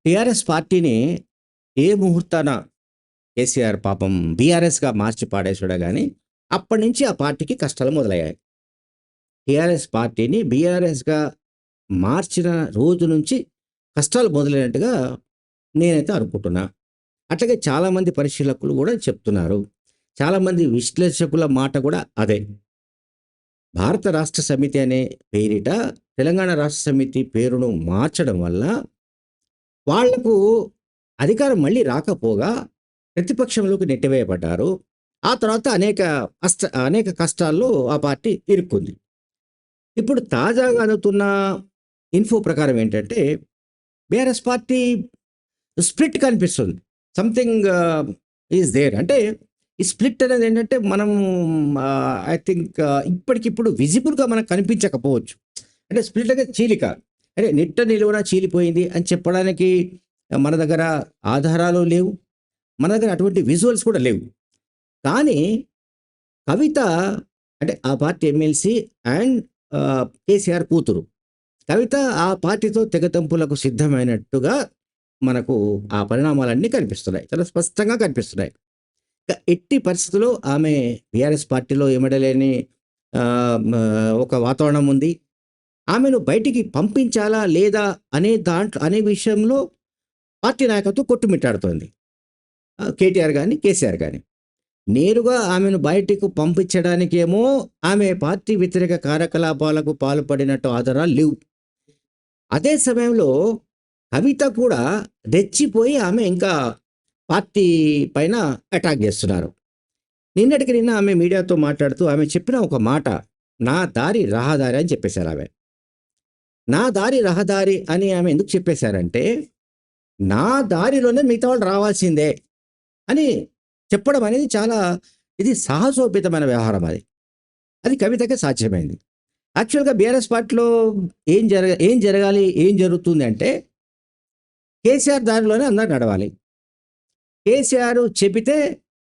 TRS పార్టీని ఏ ముహూర్తాన కేసీఆర్ పాపం బీఆర్ఎస్‌గా మార్చి పాడేసాడో గాని, అప్పటినుంచి ఆ పార్టీకి కష్టాలు మొదలయ్యాయి. టీఆర్ఎస్ పార్టీని బీఆర్ఎస్‌గా మార్చిన రోజు నుంచి కష్టాలు మొదలైనట్టుగా నేనైతే అనుకుంటున్నా. అట్లాగే చాలామంది పరిశీలకులు గూడా చెప్తున్నారు. చాలామంది విశ్లేషకుల మాట గూడా అదే. భారత రాష్ట్ర సమితి అనే పేరిట తెలంగాణ రాష్ట్ర సమితి పేరును మార్చడం వల్ల వాళ్లకు అధికారం మళ్ళీ రాకపోగా ప్రతిపక్షంలోకి నెట్టివేయబడ్డారు. ఆ తర్వాత అనేక కష్టాల్లో ఆ పార్టీ ఇరుక్కుంది. ఇప్పుడు తాజాగా అందుతున్న ఇన్ఫో ప్రకారం ఏంటంటే, బీఆర్ఎస్ పార్టీ స్ప్లిట్ కనిపిస్తుంది. Something is there. అంటే ఈ స్ప్లిట్ అనేది ఏంటంటే మనం ఐ థింక్ ఇప్పటికిప్పుడు విజిబుల్‌గా మనకు కనిపించకపోవచ్చు. అంటే స్ప్లిట్ అంటే చీలిక. అంటే నిట్ట నిలువున చీలిపోయింది అని చెప్పడానికి మన దగ్గర ఆధారాలు లేవు. మన దగ్గర అటువంటి విజువల్స్ కూడా లేవు. కానీ కవిత అంటే ఆ పార్టీ ఎమ్మెల్సీ అండ్ కేసీఆర్ కూతురు. కవిత ఆ పార్టీతో తెగతెంపులకు సిద్ధమైనట్టుగా మనకు ఆ పరిణామాలన్నీ కనిపిస్తున్నాయి. చాలా స్పష్టంగా కనిపిస్తున్నాయి. ఎట్టి పరిస్థితుల్లో ఆమె బీఆర్ఎస్ పార్టీలో ఇమడలేని ఒక వాతావరణం ఉంది. ఆమెను బయటికి పంపించాలా లేదా అనే విషయంలో పార్టీ నాయకత్వం కొట్టుమిట్టాడుతోంది. కేటీఆర్ గాని, కేసీఆర్ గాని. నేరుగా ఆమెను బయటికి పంపించడానికేమో ఆమె పార్టీ వ్యతిరేక కార్యకలాపాలకు పాల్పడినట్టు ఆధారాలు లేవు. అదే సమయంలో కవిత కూడా రెచ్చిపోయి ఆమె ఇంకా పార్టీ పైన అటాక్ చేస్తున్నారు. నిన్నటికి నిన్న ఆమె మీడియాతో మాట్లాడుతూ ఆమె చెప్పిన ఒక మాట, "నా దారి రహదారి" అని చెప్పేశారు ఆమె. నా దారి రహదారి అని ఆమె ఎందుకు చెప్పేశారంటే, నా దారిలోనే మిగతా వాళ్ళు రావాల్సిందే అని చెప్పడం అనేది చాలా ఇది సాహసోపేతమైన వ్యవహారం అది. అది కవితకే సాధ్యమైంది. యాక్చువల్‌గా బీఆర్ఎస్ పార్టీలో ఏం జరగాలి, ఏం జరుగుతుంది అంటే, కేసీఆర్ దారిలోనే అందరూ నడవాలి. కేసీఆర్ చెబితే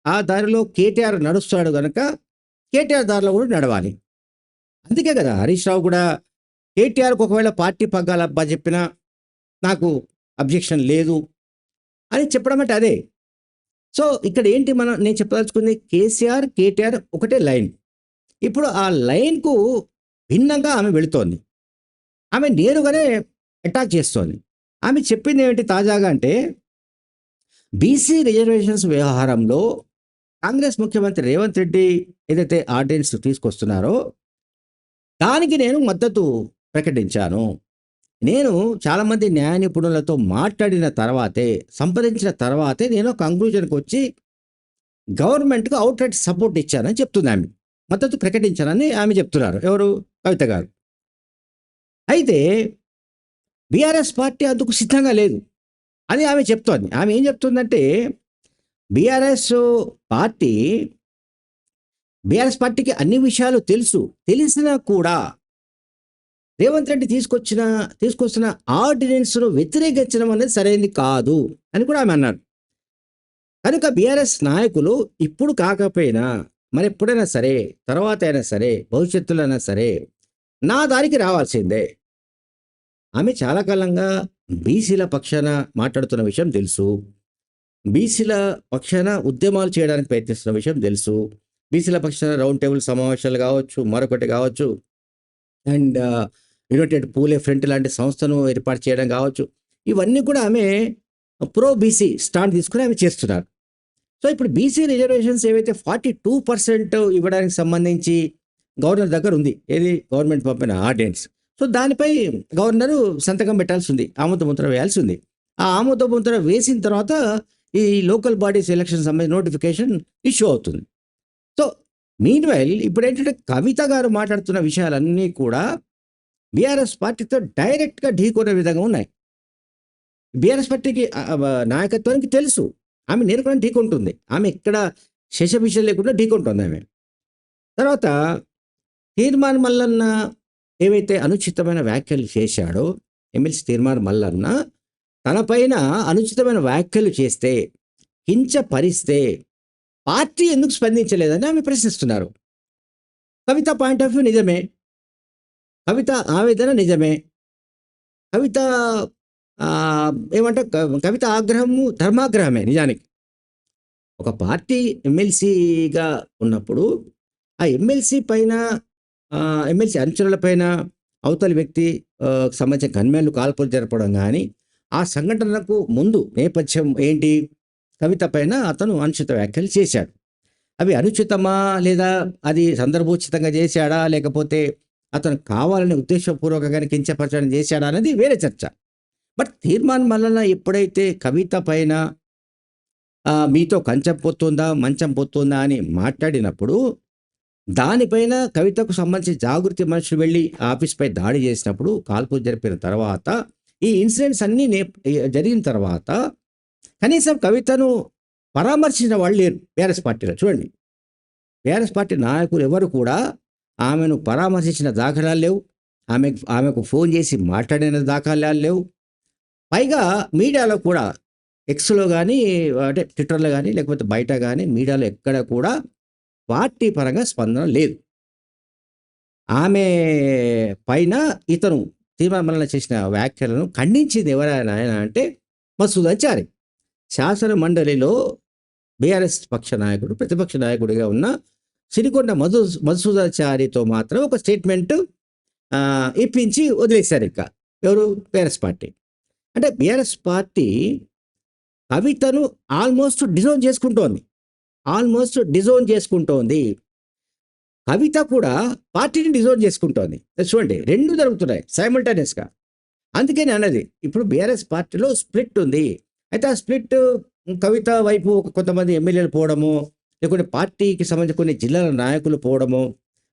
ఆ దారిలో కేటీఆర్ నడుస్తాడు గనక, కేటీఆర్ దారిలో కూడా నడవాలి. అందుకే కదా హరీష్ రావు కూడా కేటీఆర్‌కి ఒకవేళ పార్టీ పగ్గాలు అప్పజెప్పినా నాకు అబ్జెక్షన్ లేదు అని చెప్పడం అంటే అదే. సో, ఇక్కడ ఏంటి నేను చెప్పదలుచుకుంది కేసీఆర్, కేటీఆర్ ఒకటే లైన్. ఇప్పుడు ఆ లైన్‌కు భిన్నంగా ఆమె వెళుతోంది. ఆమె నేరుగానే అటాక్ చేస్తోంది. ఆమె చెప్పింది ఏమిటి తాజాగా అంటే, బీసీ రిజర్వేషన్స్ వ్యవహారంలో కాంగ్రెస్ ముఖ్యమంత్రి రేవంత్ రెడ్డి ఏదైతే ఆర్డినెన్స్ తీసుకొస్తున్నారో, దానికి నేను మద్దతు ప్రకటించాను. నేను చాలామంది న్యాయ నిపుణులతో మాట్లాడిన తర్వాతే, సంప్రదించిన తర్వాతే నేను కంక్లూజన్‌కి వచ్చి గవర్నమెంట్‌కి ఔట్‌రైట్ సపోర్ట్ ఇచ్చానని చెప్తుంది ఆమె. మద్దతు ప్రకటించానని ఆమె చెప్తున్నారు. ఎవరు? కవిత గారు. అయితే బీఆర్ఎస్ పార్టీ అందుకు సిద్ధంగా లేదు అని ఆమె చెప్తోంది. ఆమె ఏం చెప్తుందంటే, బీఆర్ఎస్ పార్టీ బీఆర్ఎస్ పార్టీకి అన్ని విషయాలు తెలుసు. తెలిసినా కూడా రేవంత్ రెడ్డి తీసుకొస్తున్న ఆర్డినెన్స్‌ను వ్యతిరేకించడం అనేది సరైంది కాదు అని కూడా ఆమె అన్నారు. కనుక బీఆర్ఎస్ నాయకులు ఇప్పుడు కాకపోయినా మరెప్పుడైనా సరే, తర్వాత అయినా సరే, భవిష్యత్తులో అయినా సరే నా దారికి రావాల్సిందే. ఆమె చాలా కాలంగా బీసీల పక్షాన మాట్లాడుతున్న విషయం తెలుసు. బీసీల పక్షాన ఉద్యమాలు చేయడానికి ప్రయత్నిస్తున్న విషయం తెలుసు. బీసీల పక్షాన రౌండ్ టేబుల్ సమావేశాలు కావచ్చు, మరొకటి కావచ్చు అండ్ యునైటెడ్ పూలే ఫ్రంట్ లాంటి సంస్థను ఏర్పాటు చేయడం కావచ్చు. ఇవన్నీ కూడా ఆమె ప్రో బీసీ స్టాండ్ తీసుకొని ఆమె చేస్తున్నారు. సో, ఇప్పుడు బీసీ రిజర్వేషన్స్ ఏవైతే 42% ఇవ్వడానికి సంబంధించి గవర్నర్ దగ్గర ఉంది. ఏది? గవర్నమెంట్ పంపిన ఆర్డినెన్స్. సో, దానిపై గవర్నరు సంతకం పెట్టాల్సి ఉంది. ఆమోదముద్ర వేయాల్సి ఉంది. ఆ ఆమోదముద్ర వేసిన తర్వాత ఈ లోకల్ బాడీస్ ఎలక్షన్ సంబంధించిన నోటిఫికేషన్ ఇష్యూ అవుతుంది. సో, మీన్‌వైల్ ఇప్పుడేంటంటే కవిత గారు మాట్లాడుతున్న విషయాలన్నీ కూడా బీఆర్ఎస్ పార్టీతో డైరెక్ట్‌గా ఢీకొనే విధంగా ఉన్నాయి. బీఆర్ఎస్ పార్టీకి నాయకత్వానికి తెలుసు. ఆమె నేరుగా ఢీకొంటుంది. ఆమె ఎక్కడ శషబిష లేకుండా ఢీకొంటుంది ఆమె. తర్వాత తీర్మాన్ మల్లన్న ఏవైతే అనుచితమైన వ్యాఖ్యలు చేశాడో, ఎమ్మెల్సీ తీర్మాన్ మల్లన్న తన పైన అనుచితమైన వ్యాఖ్యలు చేస్తే, కించపరిస్తే పార్టీ ఎందుకు స్పందించలేదని ఆమె ప్రశ్నిస్తున్నారు. కవిత పాయింట్ ఆఫ్ వ్యూ నిజమే. కవిత ఆవేదన నిజమే. కవిత ఏమంటే కవిత ఆగ్రహము ధర్మాగ్రహమే నిజానికి. ఒక పార్టీ ఎమ్మెల్సీగా ఉన్నప్పుడు ఆ ఎమ్మెల్సీ పైన ఎమ్మెల్సీ అనుచరుల పైన అవతలి వ్యక్తి సంబంధించిన గన్‌మెన్‌లు కాల్పులు జరపడం గానీ, ఆ సంఘటనకు ముందు నేపథ్యం ఏంటి? కవిత పైన అతను అనుచిత వ్యాఖ్యలు చేశాడు. అవి అనుచితమా? లేదా అది సందర్భోచితంగా చేశాడా? లేకపోతే అతను కావాలని ఉద్దేశపూర్వకంగానే కించపరచడం చేశాడా? అనేది వేరే చర్చ. బట్ తీర్మాన్ మల్లన ఎప్పుడైతే కవిత పైన మీతో కంచం పొత్తుందా, మంచం పొత్తుందా అని మాట్లాడినప్పుడు, దానిపైన కవితకు సంబంధించి జాగృతి మనుషులు వెళ్లి ఆఫీస్‌పై దాడి చేసినప్పుడు, కాల్పులు జరిపిన తర్వాత, ఈ ఇన్సిడెంట్స్ అన్నీ జరిగిన తర్వాత, కనీసం కవితను పరామర్శించిన వాళ్ళు లేరు బీఆర్ఎస్ పార్టీలో. చూడండి, బీఆర్ఎస్ పార్టీ నాయకులు ఎవరు కూడా ఆమెను పరామర్శించిన దాఖలాలు లేవు. ఆమెకు ఫోన్ చేసి మాట్లాడిన దాఖలాలు లేవు. పైగా మీడియాలో కూడా ఎక్స్‌లో గానీ, అంటే ట్విట్టర్‌లో గానీ, లేకపోతే బయట గానీ, మీడియాలో ఎక్కడ కూడా పార్టీ పరంగా స్పందన లేదు. ఆమె పైన ఇతను తీర్మానం మల్లన చేసిన వ్యాఖ్యలను ఖండించింది ఎవరైనా అంటే మధుసూదనాచారి. శాసన మండలిలో బీఆర్ఎస్ పక్ష నాయకుడు, ప్రతిపక్ష నాయకుడిగా ఉన్న సిరికొండ మధుసూదనాచారితో మాత్రం ఒక స్టేట్మెంట్ ఇప్పించి వదిలేశారిక. ఎవరు? BRS party. అంటే బీఆర్ఎస్ పార్టీ కవితను ఆల్మోస్ట్ డిజోన్ చేసుకుంటోంది. కవిత కూడా పార్టీని డిజోన్ చేసుకుంటోంది. చూడండి, 2 జరుగుతున్నాయి సైమల్టేనియస్‌గా. అందుకే నేనన్నది, ఇప్పుడు బీఆర్ఎస్ పార్టీలో స్ప్లిట్ ఉంది. అయితే ఆ స్ప్లిట్ కవిత వైపు కొంతమంది ఎమ్మెల్యేలు పోవడము, లేకుంటే పార్టీకి సంబంధించిన కొన్ని జిల్లాల నాయకులు పోవడము,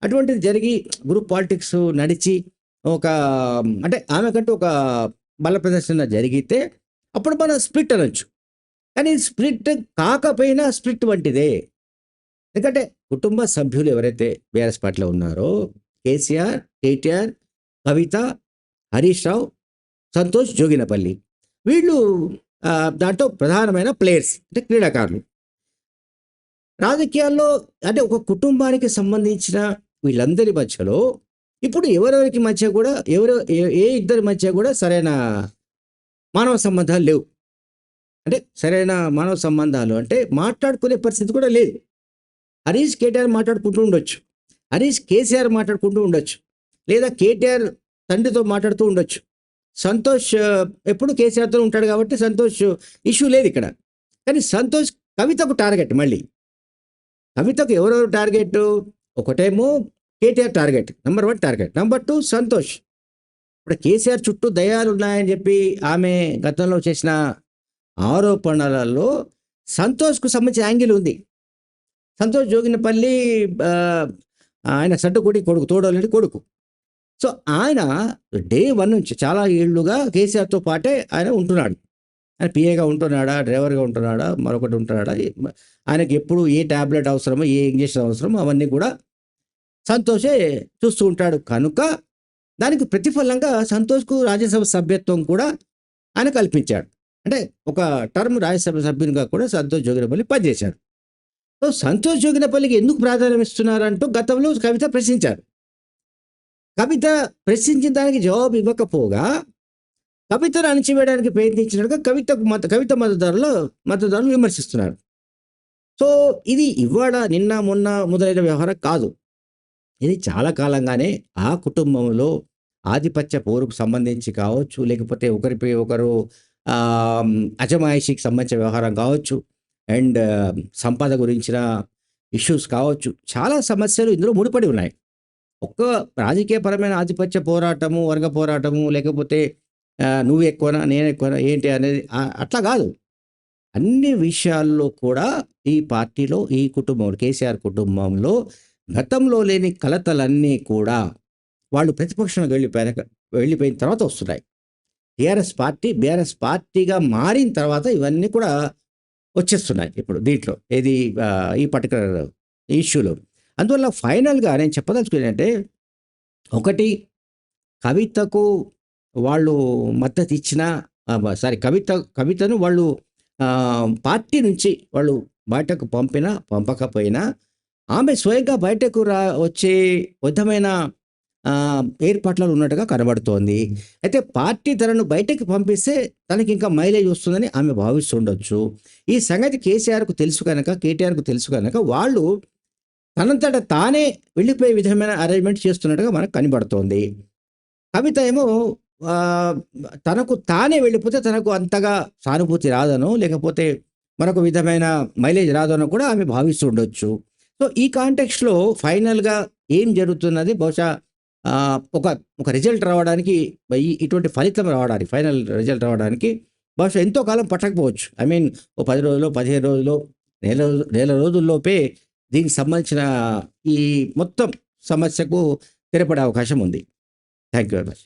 అటువంటిది జరిగి గ్రూప్ పాలిటిక్స్ నడిచి ఒక అంటే ఆమెకంటూ ఒక బల ప్రదర్శన జరిగితే అప్పుడు మనం స్ప్లిట్ అనొచ్చు. కానీ స్ప్లిట్ కాకపోయినా స్ప్లిట్ వంటిదే. ఎందుకంటే కుటుంబ సభ్యులు ఎవరైతే బీఆర్ఎస్ పార్టీలో ఉన్నారో కేసీఆర్, కేటీఆర్, కవిత, హరీష్ రావు, సంతోష్ జోగినపల్లి, వీళ్ళు దాంట్లో ప్రధానమైన ప్లేయర్స్, అంటే క్రీడాకారులు. రాజకీయాల్లో అంటే ఒక కుటుంబానికి సంబంధించిన వీళ్ళందరి మధ్యలో ఇప్పుడు ఎవరెవరికి మధ్య కూడా ఏ ఇద్దరి మధ్య కూడా సరైన మానవ సంబంధాలు లేవు. అంటే సరైన మానవ సంబంధాలు అంటే మాట్లాడుకునే పరిస్థితి కూడా లేదు. హరీష్, కేటీఆర్ మాట్లాడుకుంటూ ఉండొచ్చు. హరీష్, కేసీఆర్ మాట్లాడుకుంటూ ఉండొచ్చు. లేదా కేటీఆర్ తండ్రితో మాట్లాడుతూ ఉండొచ్చు. సంతోష్ ఎప్పుడు కేసీఆర్‌తో ఉంటాడు కాబట్టి సంతోష్ ఇష్యూ లేదు ఇక్కడ. కానీ సంతోష్ కవితకు టార్గెట్ మళ్ళీ. కవితకు ఎవరెవరు టార్గెట్? ఒకటేమో KTR target, number 1 target. Number 2 Santosh. ఇప్పుడు కేసీఆర్ చుట్టూ దయ్యాలున్నాయని చెప్పి ఆమె గతంలో చేసిన ఆరోపణలలో సంతోష్‌కు సంబంధించిన యాంగిల్ ఉంది. సంతోష్ జోగినపల్లి ఆయన సడ్డకోడి కొడుకు, తోడోల్లుడి కొడుకు. సో ఆయన డే 1 నుంచి చాలా ఏళ్లుగా కేసీఆర్‌తో పాటే ఆయన ఉంటున్నాడు. ఆయన పీఏగా ఉంటున్నాడా, డ్రైవర్‌గా ఉంటున్నాడా, మరొకటి ఉంటున్నాడా, ఆయనకి ఎప్పుడు ఏ టాబ్లెట్ అవసరమో, ఏ ఇంజెక్షన్ అవసరమో అవన్నీ కూడా సంతోషే చూస్తూ ఉంటాడు. కనుక దానికి ప్రతిఫలంగా సంతోష్‌కు రాజ్యసభ సభ్యత్వం కూడా ఆయన కల్పించాడు. అంటే ఒక టర్మ్ రాజ్యసభ సభ్యునిగా కూడా సంతోష్ జోగినపల్లి పనిచేశాడు. సో సంతోష్ జోగినపల్లికి ఎందుకు ప్రాధాన్యం ఇస్తున్నారంటూ గతంలో కవిత ప్రశ్నించారు. కవిత ప్రశ్నించిన దానికి జవాబు ఇవ్వకపోగా కవితను అణచివేయడానికి ప్రయత్నించినట్టుగా కవిత మద్దతుదారులు విమర్శిస్తున్నారు. సో ఇది ఇవాళ, నిన్న, మొన్న మొదలైన వ్యవహారం కాదు. ఇది చాలా కాలంగానే ఆ కుటుంబంలో ఆధిపత్య పోరుకు సంబంధించి కావచ్చు, లేకపోతే ఒకరిపై ఒకరు అజమాయిషీకి సంబంధించిన వ్యవహారం కావచ్చు, అండ్ సంపద గురించిన ఇష్యూస్ కావచ్చు, చాలా సమస్యలు ఇందులో ముడిపడి ఉన్నాయి. ఒక్క రాజకీయపరమైన ఆధిపత్య పోరాటము, వర్గ పోరాటము, లేకపోతే నువ్వు ఎక్కువనా, నేను ఎక్కువనా ఏంటి అనేది అట్లా కాదు. అన్ని విషయాల్లో కూడా ఈ పార్టీలో, ఈ కుటుంబంలో, కేసీఆర్ కుటుంబంలో గతంలో లేని కలతలన్నీ కూడా వాళ్ళు ప్రతిపక్షంలోకి వెళ్ళిపోయిన తర్వాత వస్తున్నాయి. బీఆర్ఎస్ పార్టీగా మారిన తర్వాత ఇవన్నీ కూడా వచ్చేస్తున్నాయి ఇప్పుడు దీంట్లో, ఏది ఈ పర్టికులర్ ఇష్యూలో. అందువల్ల ఫైనల్‌గా నేను చెప్పదలుచుకునేది అంటే, ఒకటి, కవితకు వాళ్ళు మద్దతు ఇచ్చినా కవితను వాళ్ళు పార్టీ నుంచి వాళ్ళు బయటకు పంపకపోయినా ఆమె స్వయంగా బయటకు వచ్చే విధమైన ఏర్పాట్లలో ఉన్నట్టుగా కనబడుతోంది. అయితే పార్టీ తనను బయటకి పంపిస్తే తనకింకా మైలేజ్ వస్తుందని ఆమె భావిస్తుండొచ్చు. ఈ సంగతి కేసీఆర్‌కు తెలుసు గనక, కేటీఆర్‌కు తెలుసు గనక వాళ్ళు తనంతట తానే వెళ్ళిపోయే విధమైన అరేంజ్‌మెంట్ చేస్తున్నట్టుగా మనకు కనబడుతోంది. కవిత ఏమో ఆహ్, తనకు తానే వెళ్ళిపోతే తనకు అంతగా సానుభూతి రాదనో, లేకపోతే మరొక విధమైన మైలేజ్ రాదనో కూడా ఆమె భావిస్తుండొచ్చు. సో, ఈ కాంటెక్స్ట్‌లో ఫైనల్‌గా ఏం జరుగుతున్నది బహుశా ఒక ఒక రిజల్ట్ రావడానికి ఇటువంటి ఫలితం రావడానికి, ఫైనల్ రిజల్ట్ రావడానికి బహుశా ఎంతో కాలం పట్టకపోవచ్చు. ఐ మీన్ ఓ 10 రోజులో, 15 రోజులో, నెల రోజుల్లోపే దీనికి సంబంధించిన ఈ మొత్తం సమస్యకు తెరపడే అవకాశం ఉంది. Thank you very much.